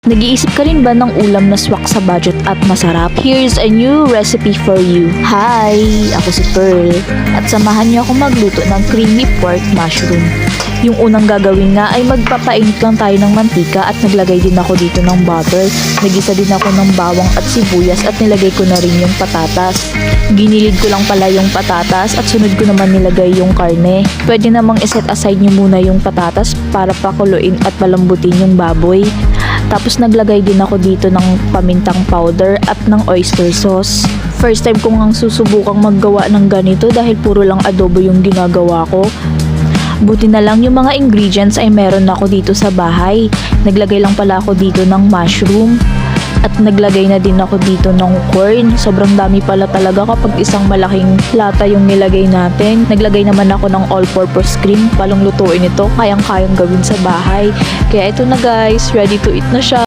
Nag-iisip ka rin ba ng ulam na swak sa budget at masarap? Here's a new recipe for you. Hi! Ako si Pearl. At samahan niyo ako magluto ng creamy pork mushroom. Yung unang gagawin nga ay magpapainit lang tayo ng mantika at naglagay din ako dito ng butter. Nagisa din ako ng bawang at sibuyas at nilagay ko na rin yung patatas. Ginilid ko lang pala yung patatas at sunod ko naman nilagay yung karne. Pwede namang iset aside nyo muna yung patatas para pakuluin at palambutin yung baboy. Tapos naglagay din ako dito ng pamintang powder at ng oyster sauce. First time ko ngang susubukang maggawa ng ganito dahil puro lang adobo yung ginagawa ko. Buti na lang yung mga ingredients ay meron ako dito sa bahay. Naglagay lang pala ako dito ng mushroom. At naglagay na din ako dito ng corn. Sobrang dami pala talaga kapag isang malaking lata yung nilagay natin. Naglagay naman ako ng all-purpose cream. Palong lutuin ito, kayang-kayang gawin sa bahay. Kaya ito na guys, ready to eat na siya.